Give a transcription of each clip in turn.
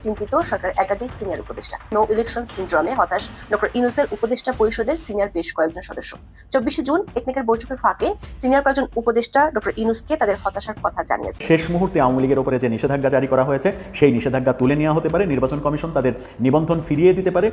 চিন্তিত সরকার একাধিক সিনিয়র উপদেষ্টা। নো ইলেকশন সিন্ড্রোমে হতাশ ডক্টর ইউনূসের উপদেষ্টা পরিষদের সিনিয়র বেশ কয়েকজন সদস্য। 24 জুন টেকনিক্যাল বৈঠকের ফাঁকে সিনিয়র কয়েকজন উপদেষ্টা ডক্টর ইউনূসকে তাদের হতাশার কথা জানিয়েছে। শেষ মুহূর্তে আওয়ামী লীগের উপরে যে নিষেধাজ্ঞা জারি করা হয়েছে সেই নিষেধাজ্ঞা তুলে নেওয়া হতে পারে, নির্বাচন কমিশন তাদের নিবন্ধন ফিরিয়ে দিতে পারে,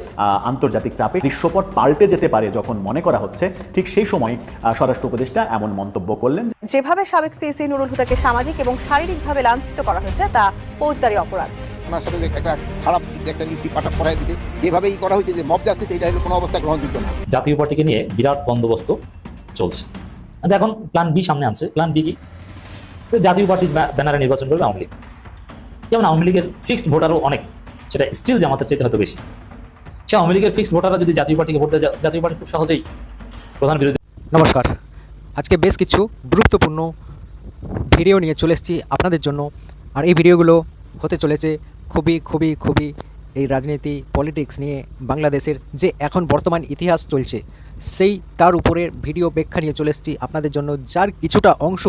আন্তর্জাতিক চাপে দৃশ্যপট পাল্টে যেতে পারে যখন মনে করা হচ্ছে, ঠিক সেই সময় স্বরাষ্ট্র উপদেষ্টা এমন মন্তব্য করলেন। যেভাবে সাবেক সিএসি নুরুল হুদাকে সামাজিক এবং শারীরিকভাবে লাঞ্ছিত করা হয়েছে তা ফৌজদারি অপরাধ। ওনার সাথে একটা খারাপ একটা নীতি পাঠক করাই দিতে যেভাবে করা হয়েছে যে মব জাস্টিস, এটা হলো কোনো অবস্থা গ্রহণযোগ্য না। জাতীয় পার্টিকে নিয়ে বিরাট বন্দোবস্ত চলছে। এখন প্ল্যান বি সামনে আছে। প্ল্যান বি কি? জাতীয় পার্টির ব্যানারে নির্বাচন করবে আওয়ামী লীগ। যেমন আওয়ামী লীগের ফিক্সড ভোটারও অনেক, সেটা স্টিল জামাতের চাইতে হয়তো বেশি। সে আওয়ামী লীগের ফিক্সড ভোটাররা যদি জাতীয় পার্টিকে ভোট দেয়, জাতীয় পার্টি খুব সহজেই প্রধান বিরোধী। নমস্কার, আজকে বেশ কিছু গুরুত্বপূর্ণ ভিডিও নিয়ে চলে এসেছি আপনাদের জন্য। আর এই ভিডিওগুলো হতে চলেছে খুবই এই রাজনীতি পলিটিক্স নিয়ে বাংলাদেশের যে এখন বর্তমান ইতিহাস চলছে সেই তার উপরের ভিডিও ব্যাখ্যা নিয়ে চলে এসেছি আপনাদের জন্য, যার কিছুটা অংশ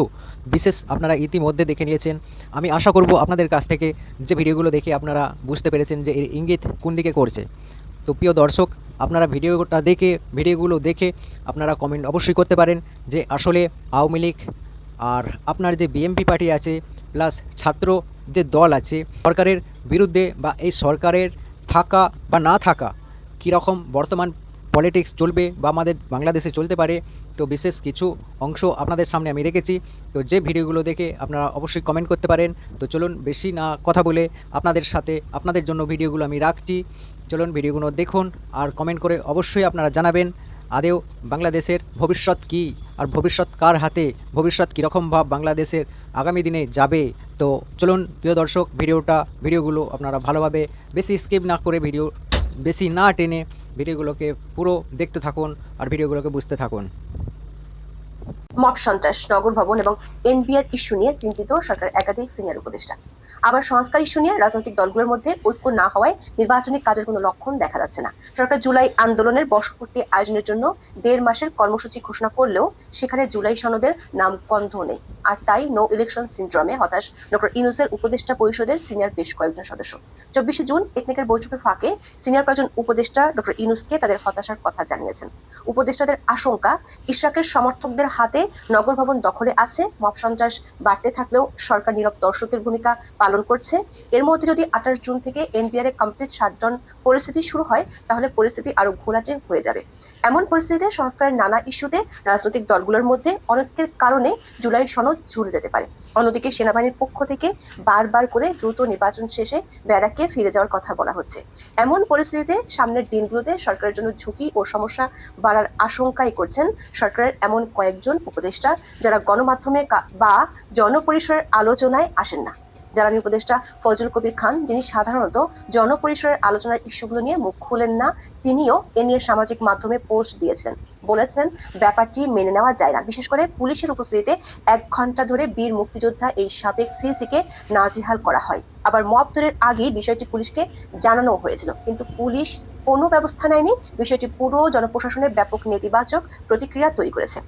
বিশেষ আপনারা ইতিমধ্যে দেখে নিয়েছেন। আমি আশা করব আপনাদের কাছ থেকে যে ভিডিওগুলো দেখে আপনারা বুঝতে পেরেছেন যে এর ইঙ্গিত কোন দিকে করছে। তো প্রিয় দর্শক, আপনারা ভিডিওগুলো দেখে আপনারা কমেন্ট অবশ্যই করতে পারেন যে আসলে আওয়ামী লীগ আর আপনার যে বিএনপি পার্টি আছে প্লাস ছাত্র যে দল আছে সরকারের বিরুদ্ধে বা এই সরকারের থাকা বা না থাকা কীরকম বর্তমান পলিটিক্স চলবে বা আমাদের বাংলাদেশে চলতে পারে। তো বিশেষ কিছু অংশ আপনাদের সামনে আমি রেখেছি। তো যে ভিডিওগুলো দেখে আপনারা অবশ্যই কমেন্ট করতে পারেন। তো চলুন বেশি না কথা বলে আপনাদের জন্য ভিডিওগুলো আমি রাখছি। চলুন ভিডিওগুলো দেখুন আর কমেন্ট করে অবশ্যই আপনারা জানাবেন আদেও বাংলাদেশের ভবিষ্যৎ কী আর ভবিষ্যৎ কার হাতে, ভবিষ্যৎ কীরকম ভাব বাংলাদেশের আগামী দিনে যাবে। তো চলুন প্রিয় দর্শক, ভিডিওগুলো আপনারা ভালোভাবে বেশি স্কিপ না করে বেশি না টেনে ভিডিওগুলোকে পুরো দেখতে থাকুন আর ভিডিওগুলোকে বুঝতে থাকুন। মব সন্ত্রাস, নগর ভবন এবং এনবিআর ইস্যু নিয়ে চিন্তিত সরকার একাধিক সিনিয়র উপদেষ্টা। আবার সংস্কার ইস্যু নিয়ে রাজনৈতিক দলগুলোর মধ্যে ঐক্য না হওয়ায় নির্বাচনী কাজের কোনো লক্ষণ দেখা যাচ্ছে না। সরকার জুলাই আন্দোলনের বর্ষপূর্তি আয়োজনের জন্য 1.5 মাসের কর্মসূচি ঘোষণা করলেও সেখানে জুলাই সনদের নামগন্ধ নেই। আর তাই নো ইলেকশন সিন্ড্রোমে হতাশ ডক্টর ইউনূসের উপদেষ্টা পরিষদের সিনিয়র বেশ কয়েকজন সদস্য। 24 জুন টেকনিক্যাল বৈঠকের ফাঁকে সিনিয়র কয়েকজন উপদেষ্টা ডক্টর ইউনূসকে তাদের হতাশার কথা জানিয়েছেন। উপদেষ্টাদের আশঙ্কা, ইশরাকের সমর্থকদের হাতে নগর ভবন দখলে আছে, মব সন্ত্রাস বাড়তে থাকলেও সরকার নীরব দর্শকের ভূমিকা পালন করছে। এর মধ্যে যদি 28 জুন থেকে এনবিআর এ কমপ্লিট শাটডাউন পরিস্থিতি শুরু হয় তাহলে পরিস্থিতি আরো ঘোলাটে হয়ে যাবে। এমন পরিস্থিতিতে সংস্কারের নানা ইস্যুতে রাজনৈতিক দলগুলোর মধ্যে অনেকের কারণে জুলাই সনদ ঝুলে যেতে পারে। অন্যদিকে সেনাবাহিনীর পক্ষ থেকে বারবার করে দ্রুত নির্বাচন শেষে ব্যারাকে ফিরে যাওয়ার কথা বলা হচ্ছে। এমন পরিস্থিতিতে সামনের দিনগুলোতে সরকারের জন্য ঝুঁকি ও সমস্যা বাড়ার আশঙ্কাই করছেন সরকারের এমন কয়েকজন উপদেষ্টা যারা গণমাধ্যমে বা জনপরিসরের আলোচনায় আসেন না। জ্বালানি উপদেষ্টা ফজল কবির খান, যিনি সাধারণত জনপরিসরের আলোচনার ইস্যুগুলো নিয়ে মুখ খুলেন না, তিনিও এ নিয়ে সামাজিক মাধ্যমে পোস্ট দিয়েছেন। বলেছেন ব্যাপারটি মেনে নেওয়া যায় না। বিশেষ করে পুলিশের উপস্থিতিতে 1 ঘন্টা ধরে বীর মুক্তিযোদ্ধা এই সাবেক সিসিকে নাজেহাল করা হয়। আবার মব তৈরির আগেই বিষয়টি পুলিশকে জানানো হয়েছিল, কিন্তু পুলিশ কোনো ব্যবস্থা নেয়নি। বিষয়টি পুরো জনপ্রশাসনের ব্যাপক নেতিবাচক প্রতিক্রিয়া তৈরি করেছে।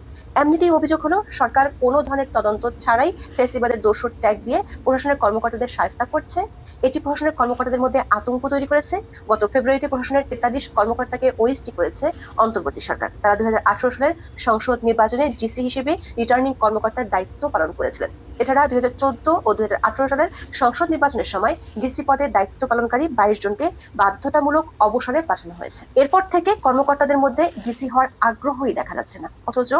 এমনিতেই অভিযোগ হলো সরকার কোনো ধরনের তদন্ত ছাড়াই ফেসিবাদের দোষর ট্যাগ দিয়ে প্রশাসনের কর্মকর্তাদের শায়েস্তা করছে। এটি প্রশাসনের কর্মকর্তাদের মধ্যে আতঙ্ক তৈরি করেছে। গত ফেব্রুয়ারিতে প্রশাসনের 43 কর্মকর্তাকে ওএসটি করেছে অন্তর্বর্তী সরকার। তারা 2018 সালের সংসদ নির্বাচনে ডিসি হিসেবে রিটার্নিং কর্মকর্তার দায়িত্ব পালন করেছিলেন। এছাড়া 2014 ও 2018 সালের সংসদ নির্বাচনের সময় ডিসি পদে দায়িত্ব পালনকারী 22 জনকে বাধ্যতামূলক অবসরে পাঠানো হয়েছে। এরপর থেকে কর্মকর্তাদের মধ্যে ডিসি হওয়ার আগ্রহই দেখা যাচ্ছে না। অথচ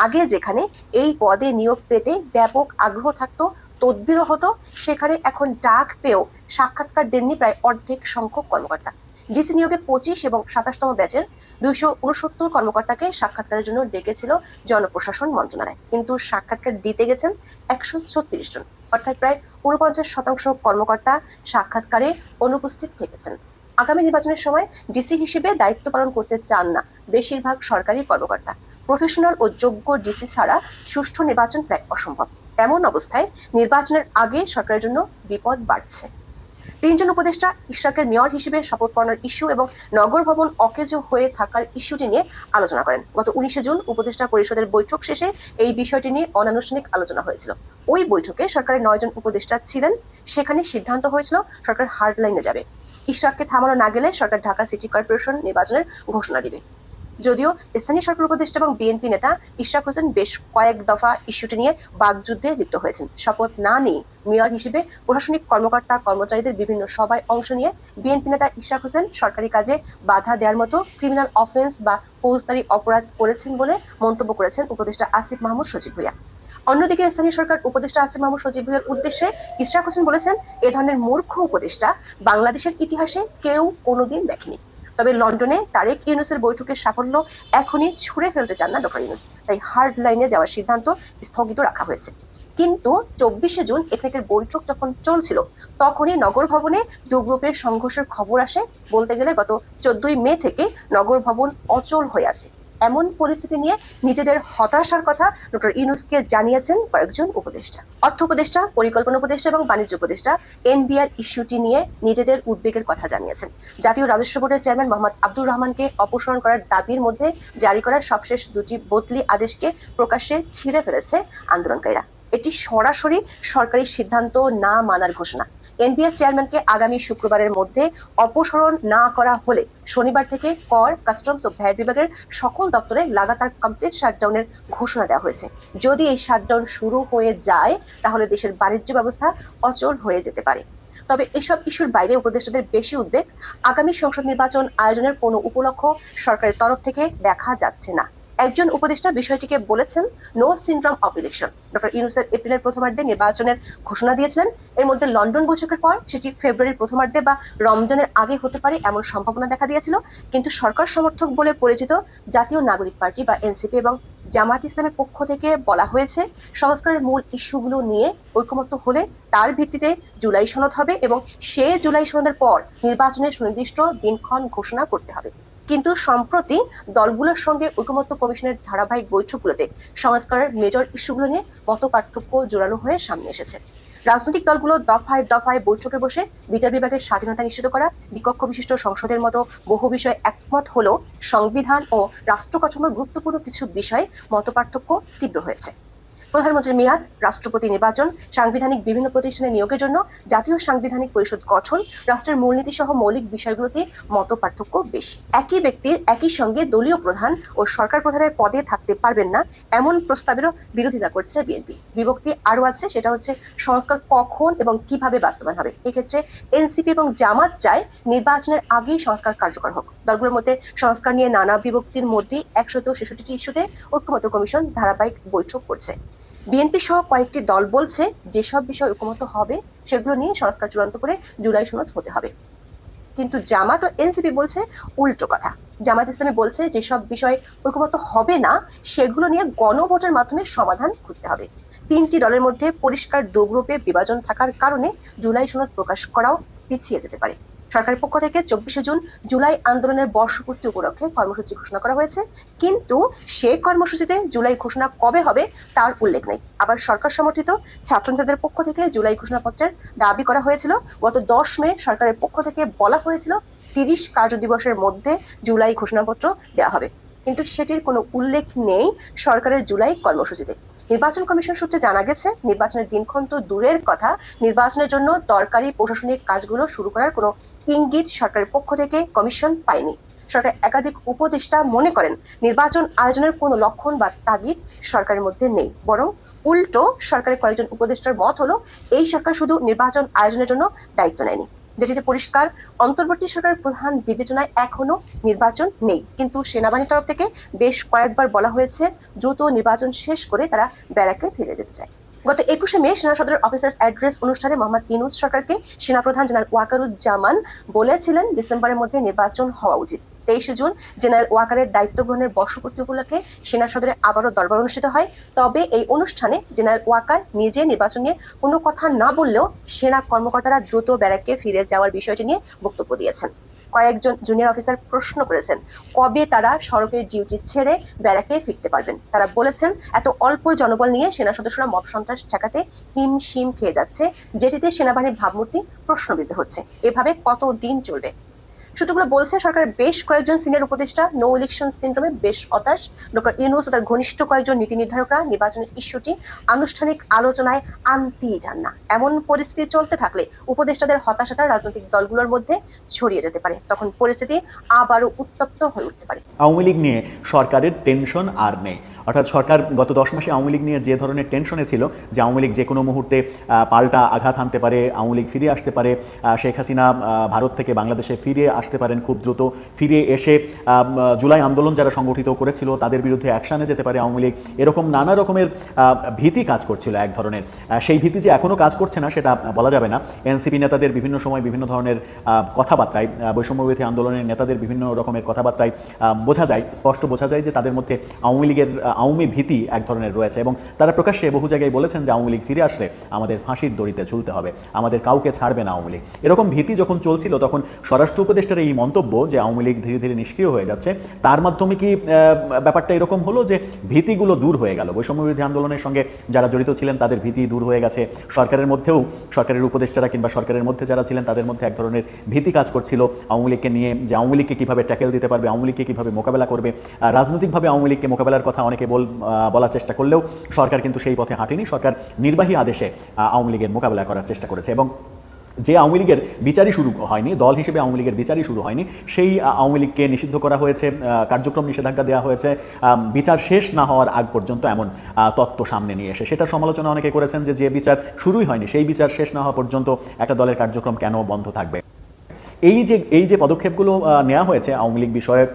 আগে যেখানে এই পদে নিয়োগ পেতে ব্যাপক আগ্রহ থাকতো, তদবিরও হতো, সেখানে এখন ডাক পেয়েও সাক্ষাৎকার দেননি প্রায় অর্ধেক সংখ্যক কর্মকর্তা। ডিসি নিয়োগে 25 এবং 27তম ব্যাচের 269 কর্মকর্তাকে সাক্ষাৎকারের জন্য ডেকেছিল জনপ্রশাসন মন্ত্রণালয়, কিন্তু সাক্ষাৎকার দিতে গেছেন 136 জন, অর্থাৎ প্রায় 49% কর্মকর্তা সাক্ষাৎকারে অনুপস্থিত থেকেছেন। আগামী নির্বাচনের সময় ডিসি হিসেবে দায়িত্ব পালন করতে চান না বেশিরভাগ সরকারি কর্মকর্তা। প্রফেশনাল ও যোগ্য ডিসি ছাড়া সুষ্ঠু নির্বাচন প্রায় অসম্ভব। এমন অবস্থায় নির্বাচনের আগে সরকারের জন্য বিপদ বাড়ছে। তিনজন উপদেষ্টা ইশরাকের মেয়র হিসেবে শপথ পড়ানোর ইস্যু এবং নগর ভবন অকেজো হয়ে থাকার ইস্যুটি নিয়ে আলোচনা করেন। গত 19 জুন উপদেষ্টা পরিষদের বৈঠক শেষে এই বিষয়টি নিয়ে অনানুষ্ঠানিক আলোচনা হয়েছিল। ওই বৈঠকে সরকারের 9 জন উপদেষ্টা ছিলেন। সেখানে সিদ্ধান্ত হয়েছিল সরকার হার্ড লাইনে যাবে। ইশরাককে থামানো না গেলে সরকার ঢাকা সিটি কর্পোরেশন নির্বাচনের ঘোষণা দিবে। যদিও স্থানীয় সরকার উপদেষ্টা এবং বিএনপি নেতা ইশরাক হোসেন বেশ কয়েক দফা ইস্যুটি নিয়ে বাকযুদ্ধে লিপ্ত হয়েছেন। শপথ না নিয়ে মেয়র হিসেবে প্রশাসনিক কর্মকর্তা কর্মচারীদের বিভিন্ন সভায় অংশ নিয়ে বিএনপি নেতা ইশরাক হোসেন সরকারি কাজে বাধা দেওয়ার মতো ক্রিমিনাল অফেন্স বা ফৌজদারি অপরাধ করেছেন বলে মন্তব্য করেছেন উপদেষ্টা আসিফ মাহমুদ সজীব ভুঁইয়া। অন্যদিকে স্থানীয় সরকার উপদেষ্টা আসিফ মাহমুদ সজীব ভুঁইয়ার উদ্দেশ্যে ইশরাক হোসেন বলেছেন, এ ধরনের মূর্খ উপদেষ্টা বাংলাদেশের ইতিহাসে কেউ কোনোদিন দেখেনি। তবে লন্ডনে তারেক ইউনূসের বৈঠকের সাফল্য এখনই ছুঁড়ে ফেলতে চান না ডক্টর ইউনূস, তাই হার্ড লাইনে যাওয়ার সিদ্ধান্ত স্থগিত রাখা হয়েছে। কিন্তু 24 জুন এথনিকের বৈঠক যখন চলছিল তখনই নগর ভবনে দু গ্রুপের সংঘর্ষের খবর আসে। বলতে গেলে গত 14 মে থেকে নগর ভবন অচল হয়ে আছে। এমন পরিস্থিতি নিয়ে নিজেদের হতাশার কথা ডক্টর ইউনূসকে জানিয়েছেন কয়েকজন উপদেষ্টা। অর্থ উপদেষ্টা, পরিকল্পনা উপদেষ্টা এবং বাণিজ্য উপদেষ্টা এনবিআর ইস্যুটি নিয়ে নিজেদের উদ্বেগের কথা জানিয়েছেন। জাতীয় রাজস্ব বোর্ডের চেয়ারম্যান মোহাম্মদ আব্দুর রহমানকে অপসারণ করার দাবির মধ্যে জারি করা সবশেষ 2টি বদলি আদেশকে প্রকাশ্যে ছিঁড়ে ফেলেছে আন্দোলনকারীরা। এটি সরাসরি সরকারি সিদ্ধান্ত না মানার ঘোষণা। এনবিআর চেয়ারম্যানকে আগামী শুক্রবারের মধ্যে অপসারণ না করা হলে শনিবার থেকে কর, কাস্টমস ও ভ্যাট বিভাগের সকল দপ্তরে লাগাতার কমপ্লিট শাটডাউনের ঘোষণা দেওয়া হয়েছে। যদি এই শাটডাউন শুরু হয়ে যায় তাহলে দেশের বাণিজ্য ব্যবস্থা অচল হয়ে যেতে পারে। তবে এসব ইস্যুর বাইরে উপদেষ্টাদের বেশি উদ্বেগ আগামী সংসদ নির্বাচন আয়োজনের কোনো উপলক্ষ সরকারের তরফ থেকে দেখা যাচ্ছে না। একজন উপদেষ্টা বিষয়টিকে বলেছেন no syndrome of election. Doctor ইউনূসের এপ্রিলের প্রথমার্ধে নির্বাচনের ঘোষণা দিয়েছিলেন। এর মধ্যে লন্ডন বৈঠকের পর সেটি ফেব্রুয়ারির প্রথমার্ধে বা রমজানের আগে হতে পারে এমন সম্ভাবনা দেখা দিয়েছিল। কিন্তু সরকার সমর্থক বলে পরিচিত জাতীয় নাগরিক পার্টি বা এনসিপি এবং জামায়াত ইসলামের পক্ষ থেকে বলা হয়েছে সংস্কারের মূল ইস্যুগুলো নিয়ে ঐকমত্য হলে তার ভিত্তিতে জুলাই সনদ হবে এবং সে জুলাই সনদের পর নির্বাচনের সুনির্দিষ্ট দিনক্ষণ ঘোষণা করতে হবে। কিন্তু সম্প্রতি দলগুলোর সঙ্গে ঐকমত্য কমিশনের ধারাবাহিক বৈঠকগুলোতে সংস্কারের মেজর ইস্যুগুলো নিয়ে মত পার্থক্য জোরালো হয়ে সামনে এসেছে। রাজনৈতিক দলগুলো দফায় দফায় বৈঠকে বসে বিচার বিভাগের স্বাধীনতা নিশ্চিত করা, বিকক্ষ বিশিষ্ট সংসদের মতো বহু বিষয়ে একমত হলেও সংবিধান ও রাষ্ট্র কাঠামোর গুরুত্বপূর্ণ কিছু বিষয়ে মত পার্থক্য তীব্র হয়েছে। প্রধানমন্ত্রীর মেয়াদ, রাষ্ট্রপতি নির্বাচন, সাংবিধানিক বিভিন্ন প্রতিষ্ঠানে নিয়োগের জন্য জাতীয় সাংবিধানিক পরিষদ গঠন, রাষ্ট্রের মূলনীতি সহ মৌলিক বিষয়গুলোতে মত পার্থক্য বেশি। একই ব্যক্তির একই সঙ্গে দলীয় প্রধান ও সরকার প্রধানের পদে থাকতে পারবেন না এমন প্রস্তাবেরও বিরোধিতা করছে বিএনপি। বিভক্তি আরও আছে, সেটা হচ্ছে সংস্কার কখন এবং কিভাবে বাস্তবায়ন হবে। এক্ষেত্রে এনসিপি এবং জামাত চায় নির্বাচনের আগেই সংস্কার কার্যকর হোক। দলগুলোর মধ্যে সংস্কার নিয়ে নানা বিভক্তির মধ্যে 166টি ইস্যুতে ঐক্যমত্য কমিশন ধারাবাহিক বৈঠক করছে। বিএনপি সহ কয়েকটি দল বলছে যেসব বিষয় ঐকমত্য হবে সেগুলো নিয়ে সংস্কার চূড়ান্ত করে জুলাই সনদ হতে হবে। কিন্তু জামাত ও এনসিপি বলছে উল্টো কথা। জামাত ইসলামী বলছে যেসব বিষয় ঐকমত্য হবে না সেগুলো নিয়ে গণভোটের মাধ্যমে সমাধান খুঁজতে হবে। 3টি দলের মধ্যে পরিষ্কার দু গ্রুপে বিভাজন থাকার কারণে জুলাই সনদ প্রকাশ করাও পিছিয়ে যেতে পারে। সরকারের পক্ষ থেকে 24 জুন জুলাই আন্দোলনের বর্ষপূর্তি উপলক্ষে কর্মসূচি ঘোষণা করা হয়েছে, কিন্তু সেই কর্মসূচিতে জুলাই ঘোষণা কবে হবে তার উল্লেখ নেই। আবার সরকার সমর্থিত ছাত্র নেতাদের পক্ষ থেকে জুলাই ঘোষণাপত্রের দাবি করা হয়েছিল। গত 10 মে সরকারের পক্ষ থেকে বলা হয়েছিল 30 কার্য দিবসের মধ্যে জুলাই ঘোষণাপত্র দেওয়া হবে, কিন্তু সেটির কোনো উল্লেখ নেই সরকারের জুলাই কর্মসূচিতে। নির্বাচন কমিশন সূত্রে জানা গেছে নির্বাচনের দিনক্ষণ তো দূরের কথা, নির্বাচনের জন্য দরকারি প্রশাসনিক কাজগুলো শুরু করার কোনো ইঙ্গিত সরকারের পক্ষ থেকে কমিশন পায়নি। সরকার একাধিক উপদেষ্টা মনে করেন নির্বাচন আয়োজনের কোনো লক্ষণ বা তাগিদ সরকারের মধ্যে নেই, বরং উল্টো সরকারের কয়েকজন উপদেষ্টার মত হলো এই সরকার শুধু নির্বাচন আয়োজনের জন্য দায়িত্ব নেয়নি। যেটিতে পরিষ্কার অন্তর্বর্তী সরকারের প্রধান বিবেচনায় এখনো নির্বাচন নেই, কিন্তু সেনাবাহিনীর তরফ থেকে বেশ কয়েকবার বলা হয়েছে দ্রুত নির্বাচন শেষ করে তারা ব্যারাকে ফিরে যেতে চায়। গত 21শে মে সেনা সদরের অফিসার্স অ্যাড্রেস অনুষ্ঠানে মোহাম্মদ ইউনূস সরকারকে সেনাপ্রধান জেনারেল ওয়াকারুজ্জামান বলেছিলেন ডিসেম্বরের মধ্যে নির্বাচন হওয়া উচিত। 23 জুন জেনারেল ওয়াকারের দায়িত্ব গ্রহণের বর্ষপূর্তি উপলক্ষে সেনা সদরে আবারও দরবার অনুষ্ঠিত হয়। তবে এই অনুষ্ঠানে জেনারেল ওয়াকার নিজে নির্বাচন নিয়ে কোনো কথা না বললেও সেনা কর্মকর্তারা দ্রুত ব্যারাকে ফিরে যাওয়ার বিষয়টি নিয়ে বক্তব্য দিয়েছেন। কয়েকজন জুনিয়র অফিসার প্রশ্ন করেছেন কবে তারা সড়কের ডিউটি ছেড়ে ব্যারাকে ফিরতে পারবেন। তারা বলেছেন এত অল্প জনবল নিয়ে সেনা সদস্যরা মব সন্ত্রাস ঠেকাতে হিমশিম খেয়ে যাচ্ছে, যেটিতে সেনাবাহিনীর ভাবমূর্তি প্রশ্নবিদ্ধ হচ্ছে। এভাবে কত দিন চলবে? সূত্রগুলো বলছে সরকারের বেশ কয়েকজন সিনিয়র উপদেষ্টা নো ইলেকশন সিন্ড্রোমে বেশ হতাশ। ডক্টর ইউনূস ও তার ঘনিষ্ঠ কয়েকজন নীতি নির্ধারকরা নির্বাচনের ইস্যুটি আনুষ্ঠানিক আলোচনায় আনতেই চান না। এমন পরিস্থিতি চলতে থাকলে উপদেষ্টাদের হতাশাটা রাজনৈতিক দলগুলোর মধ্যে ছড়িয়ে যেতে পারে। তখন পরিস্থিতি আবারও উত্তপ্ত হয়ে উঠতে পারে। আওয়ামী লীগ নিয়ে সরকারের টেনশন আর নেই, অর্থাৎ সরকার গত 10 মাসে আওয়ামী লীগ নিয়ে যে ধরনের টেনশনে ছিল যে আওয়ামী লীগ যে কোনো মুহূর্তে পাল্টা আঘাত হানতে পারে, আওয়ামী লীগ ফিরে আসতে পারে, শেখ হাসিনা ভারত থেকে বাংলাদেশে ফিরে আসতে পারেন খুব দ্রুত, ফিরে এসে জুলাই আন্দোলন যারা সংগঠিত করেছিল তাদের বিরুদ্ধে অ্যাকশানে যেতে পারে আওয়ামী লীগ, এরকম নানা রকমের ভীতি কাজ করছিল এক ধরনের। সেই ভীতি যে এখনও কাজ করছে না সেটা বলা যাবে না। এনসিপি নেতাদের বিভিন্ন সময় বিভিন্ন ধরনের কথাবার্তায়, বৈষম্যবিরোধী আন্দোলনের নেতাদের বিভিন্ন রকমের কথাবার্তায় বোঝা যায়, স্পষ্ট বোঝা যায় যে তাদের মধ্যে আওয়ামী ভীতি এক ধরনের রয়েছে এবং তারা প্রকাশ্যে বহু জায়গায় বলেছেন যে আওয়ামী লীগ ফিরে আসলে আমাদের ফাঁসির দড়িতে ঝুলতে হবে, আমাদের কাউকে ছাড়বে না আওয়ামী লীগ। এরকম ভীতি যখন চলছিল তখন স্বরাষ্ট্র উপদেষ্টার এই মন্তব্য যে আওয়ামী লীগ ধীরে ধীরে নিষ্ক্রিয় হয়ে যাচ্ছে, তার মাধ্যমে কি ব্যাপারটা এরকম হলো যে ভীতিগুলো দূর হয়ে গেল? বৈষম্যবিরোধী আন্দোলনের সঙ্গে যারা জড়িত ছিলেন তাদের ভীতি দূর হয়ে গেছে, সরকারের মধ্যেও সরকারের উপদেষ্টারা কিংবা সরকারের মধ্যে যারা ছিলেন তাদের মধ্যে এক ধরনের ভীতি কাজ করছিল আওয়ামী লীগকে নিয়ে, যে আওয়ামী লীগকে কীভাবে ট্যাকেল দিতে পারবে, আওয়ামী লীগকে কীভাবে মোকাবেলা করবে। রাজনৈতিকভাবে আওয়ামী লীগকে মোকাবেলার কথা অনেকে বলার চেষ্টা করলেও সরকার কিন্তু সেই পথে হাঁটেনি। সরকার নির্বাহী আদেশে আওয়ামী লীগের মোকাবেলা করার চেষ্টা করেছে এবং যে আওয়ামী লীগের বিচারই শুরু হয়নি, দল হিসেবে আওয়ামী লীগের বিচারই শুরু হয়নি, সেই আওয়ামী লীগকে নিষিদ্ধ করা হয়েছে, কার্যক্রম নিষেধাজ্ঞা দেওয়া হয়েছে বিচার শেষ না হওয়ার আগ পর্যন্ত, এমন তত্ত্ব সামনে নিয়ে এসে সেটার সমালোচনা অনেকে করেছেন যে বিচার শুরুই হয়নি সেই বিচার শেষ না হওয়া পর্যন্ত একটা দলের কার্যক্রম কেন বন্ধ থাকবে। এই যে পদক্ষেপগুলো নেওয়া হয়েছে আওয়ামী লীগ বিষয়ক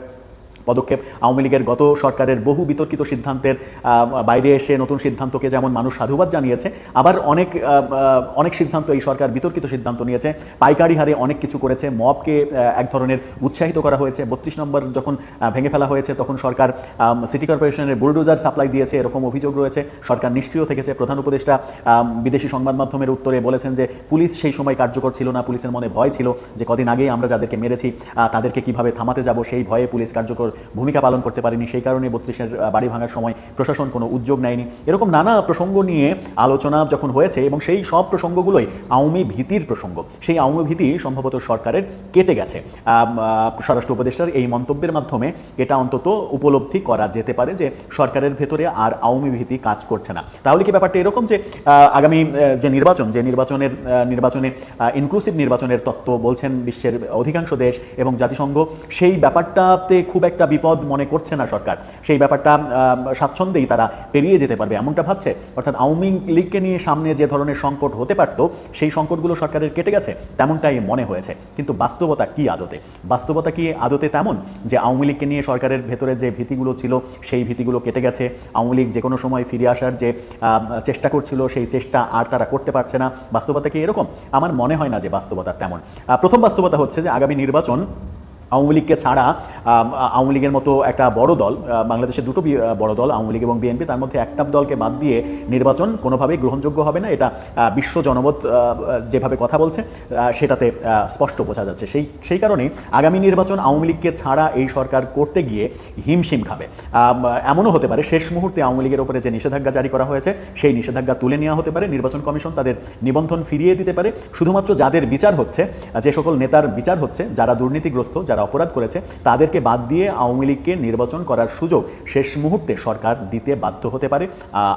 পদক্ষেপ, আওয়ামী লীগের গত সরকারের বহু বিতর্কিত সিদ্ধান্তের বাইরে এসে নতুন সিদ্ধান্তকে যেমন মানুষ সাধুবাদ জানিয়েছে, আবার অনেক সিদ্ধান্ত এই সরকার বিতর্কিত সিদ্ধান্ত নিয়েছে, পাইকারি হারে অনেক কিছু করেছে, মবকে এক ধরনের উৎসাহিত করা হয়েছে। 32 নম্বর যখন ভেঙে ফেলা হয়েছে তখন সরকার সিটি কর্পোরেশনের বুলডোজার সাপ্লাই দিয়েছে, এরকম অভিযোগ রয়েছে। সরকার নিষ্ক্রিয় থেকেছে। প্রধান উপদেষ্টা বিদেশি সংবাদ মাধ্যমের উত্তরে বলেছেন যে পুলিশ সেই সময় কার্যকর ছিল না, পুলিশের মনে ভয় ছিল যে কদিন আগেই আমরা যাদেরকে মেরেছি তাদেরকে কিভাবে থামাতে যাব, সেই ভয়ে পুলিশ কার্যকর ভূমিকা পালন করতে পারেনি, সেই কারণে 32-এর বাড়ি ভাঙার সময় প্রশাসন কোনো উদ্যোগ নেয়নি। এরকম নানা প্রসঙ্গ নিয়ে আলোচনা যখন হয়েছে এবং সেই সব প্রসঙ্গগুলোই আওয়ামী ভীতির প্রসঙ্গ, সেই আওয়ামী ভীতি সম্ভবত সরকারের কেটে গেছে। স্বরাষ্ট্র উপদেষ্টার এই মন্তব্যের মাধ্যমে এটা অন্তত উপলব্ধি করা যেতে পারে যে সরকারের ভেতরে আর আওয়ামী ভীতি কাজ করছে না। তাহলে কি ব্যাপারটা এরকম যে আগামী যে নির্বাচনে ইনক্লুসিভ নির্বাচনের তত্ত্ব বলছেন বিশ্বের অধিকাংশ দেশ এবং জাতিসংঘ, সেই ব্যাপারটাতে খুব একটা বিপদ মনে করছে না সরকার, সেই ব্যাপারটা স্বাচ্ছন্দ্যেই তারা পেরিয়ে যেতে পারবে এমনটা ভাবছে? অর্থাৎ আওয়ামী লীগকে নিয়ে সামনে যে ধরনের সংকট হতে পারত সেই সংকটগুলো সরকারের কেটে গেছে তেমনটাই মনে হয়েছে। কিন্তু বাস্তবতা কি আদতে তেমন যে আওয়ামী লীগকে নিয়ে সরকারের ভেতরে যে ভীতিগুলো ছিল সেই ভীতিগুলো কেটে গেছে? আওয়ামী লীগ যে কোনো সময় ফিরে আসার যে চেষ্টা করছিল সেই চেষ্টা আর তারা করতে পারছে না? বাস্তবতা কি এরকম? আমার মনে হয় না যে বাস্তবতা তেমন। প্রথম বাস্তবতা হচ্ছে যে আগামী নির্বাচন আওয়ামী লীগকে ছাড়া আওয়ামী লীগের মতো একটা বড় দল, বাংলাদেশের দুটো বড় দল আওয়ামী লীগ এবং বিএনপি, তার মধ্যে একটা দলকে বাদ দিয়ে নির্বাচন কোনোভাবেই গ্রহণযোগ্য হবে না। এটা বিশ্ব জনমত যেভাবে কথা বলছে সেটাতে স্পষ্ট বোঝা যাচ্ছে। সেই কারণেই আগামী নির্বাচন আওয়ামী লীগকে ছাড়া এই সরকার করতে গিয়ে হিমশিম খাবে। এমনও হতে পারে শেষ মুহূর্তে আওয়ামী লীগের উপরে যে নিষেধাজ্ঞা জারি করা হয়েছে সেই নিষেধাজ্ঞা তুলে নেওয়া হতে পারে, নির্বাচন কমিশন তাদের নিবন্ধন ফিরিয়ে দিতে পারে। শুধুমাত্র যাদের বিচার হচ্ছে, যে সকল নেতার বিচার হচ্ছে, যারা দুর্নীতিগ্রস্ত, যারা অপরাধ করেছে, তাদেরকে বাদ দিয়ে আওয়ামী লীগকে নির্বাচন করার সুযোগ শেষ মুহূর্তে সরকার দিতে বাধ্য হতে পারে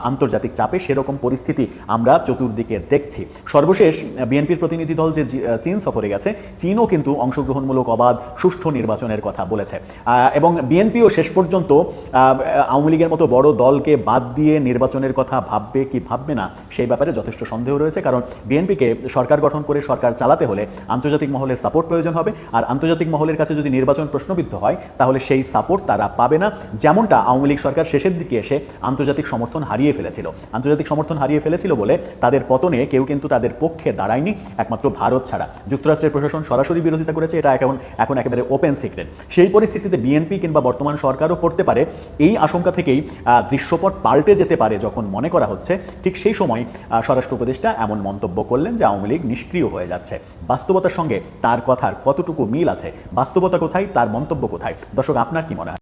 আন্তর্জাতিক চাপে। সেরকম পরিস্থিতি আমরা চতুর্দিকে দেখছি। সর্বশেষ বিএনপির প্রতিনিধি দল যে চীন সফরে গেছে, চীনও কিন্তু অংশগ্রহণমূলক অবাধ সুষ্ঠু নির্বাচনের কথা বলেছে এবং বিএনপিও শেষ পর্যন্ত আওয়ামী লীগের মতো বড় দলকে বাদ দিয়ে নির্বাচনের কথা ভাববে কি ভাববে না সেই ব্যাপারে যথেষ্ট সন্দেহ রয়েছে। কারণ বিএনপিকে সরকার গঠন করে সরকার চালাতে হলে আন্তর্জাতিক মহলের সাপোর্ট প্রয়োজন হবে, আর আন্তর্জাতিক মহলের কাছে কাছে যদি নির্বাচন প্রশ্নবিদ্ধ হয় তাহলে সেই সাপোর্ট তারা পাবে না, যেমনটা আওয়ামী লীগ সরকার শেষের দিকে এসে আন্তর্জাতিক সমর্থন হারিয়ে ফেলেছিল। আন্তর্জাতিক সমর্থন হারিয়ে ফেলেছিল বলে তাদের পতনে কেউ কিন্তু তাদের পক্ষে দাঁড়ায়নি, একমাত্র ভারত ছাড়া। যুক্তরাষ্ট্রের প্রশাসন সরাসরি বিরোধিতা করেছে, এটা এখন একেবারে ওপেন সিক্রেট। সেই পরিস্থিতিতে বিএনপি কিংবা বর্তমান সরকারও পড়তে পারে, এই আশঙ্কা থেকেই দৃশ্যপট পাল্টে যেতে পারে যখন মনে করা হচ্ছে, ঠিক সেই সময় স্বরাষ্ট্র উপদেষ্টা এমন মন্তব্য করলেন যে আওয়ামী লীগ নিষ্ক্রিয় হয়ে যাচ্ছে। বাস্তবতার সঙ্গে তার কথার কতটুকু মিল আছে, বাস্তবতা কোথায়, তার মন্তব্য কোথায়? দর্শক, আপনার কি মনে হয়?